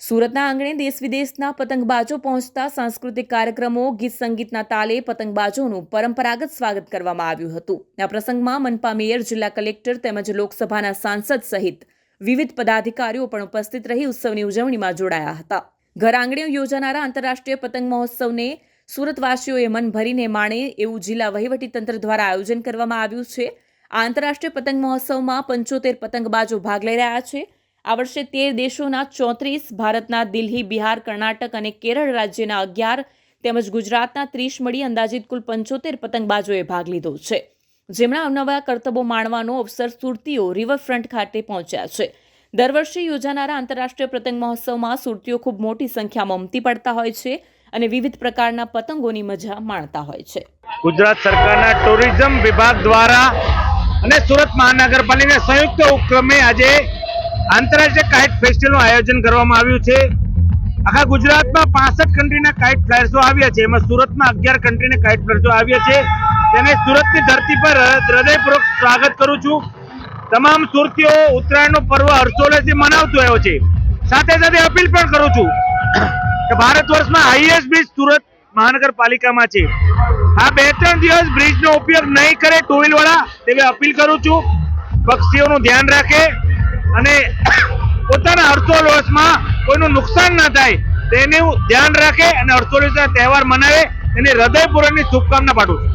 સુરતના આંગણે દેશ વિદેશના પતંગબાજો પહોંચતા સાંસ્કૃતિક કાર્યક્રમો, ગીત સંગીતના તાલે પતંગબાજોનું પરંપરાગત સ્વાગત કરવામાં આવ્યું હતું. આ પ્રસંગમાં મનપા મેયર, જિલ્લા કલેક્ટર તેમજ લોકસભાના સાંસદ સહિત વિવિધ પદાધિકારીઓ પણ ઉપસ્થિત રહી ઉત્સવની ઉજવણીમાં જોડાયા હતા. ઘર આંગણે યોજાનારા આંતરરાષ્ટ્રીય પતંગ મહોત્સવને સુરતવાસીઓએ મન ભરીને માણે એવું જિલ્લા વહીવટીતંત્ર દ્વારા આયોજન કરવામાં આવ્યું છે. આ આંતરરાષ્ટ્રીય પતંગ મહોત્સવમાં 75 પતંગબાજો ભાગ લઈ રહ્યા છે. આ વર્ષે 13 દેશોના 34, ભારતના દિલ્હી, બિહાર, કર્ણાટક અને કેરળ રાજ્યના 11 તેમજ ગુજરાતના 30 મળી અંદાજિત કુલ 75 પતંગબાજોએ ભાગ લીધો છે. જેમના અવનવા કરતબો માણવાનો અવસર સુરતીઓ રિવરફ્રન્ટ ખાતે પહોંચ્યા છે. દર વર્ષે યોજાનારા આંતરરાષ્ટ્રીય પતંગ મહોત્સવમાં સુરતીઓ ખૂબ મોટી સંખ્યામાં ઉમટી પડતા હોય છે અને વિવિધ પ્રકારના પતંગોની મજા માણતા હોય છે. ગુજરાત સરકારના ટુરિઝમ વિભાગ દ્વારા અને સુરત મહાનગરપાલિકાના સંયુક્ત ઉપક્રમે આજે આંતરરાષ્ટ્રીય કાઇટ ફેસ્ટિવલનું આયોજન કરવામાં આવ્યું છે. આખા ગુજરાતમાં 65 કન્ટ્રીના કાઇટ ફ્લાયર્સો આવ્યા છે. એમાં સુરતમાં 11 કન્ટ્રીના કાઇટ ફ્લાયર્સો આવ્યા છે. તેને સુરતની ધરતી પર હૃદયપૂર્વક સ્વાગત કરું છું. તમામ સુરતીઓ ઉત્તરાયણનો પર્વ હર્ષોલ્લાસથી મનાવતો આવ્યો છે. સાથે સાથે અપીલ પણ કરું છું કે ભારત વર્ષમાં હાઈએસ્ટ બ્રિજ સુરત મહાનગરપાલિકામાં છે. આ 2-3 દિવસ બ્રિજનો ઉપયોગ નહીં કરે ટુ વ્હીલ વાળા, તેવી અપીલ કરું છું. પક્ષીઓનું ધ્યાન રાખે અને પોતાના હર્ષોલ્લાસમાં કોઈનું નુકસાન ના થાય તેનું ધ્યાન રાખે અને હર્ષોલ્લાસના તહેવાર મનાવે. એની હૃદયપૂર્વકની શુભકામના પાઠવું છું.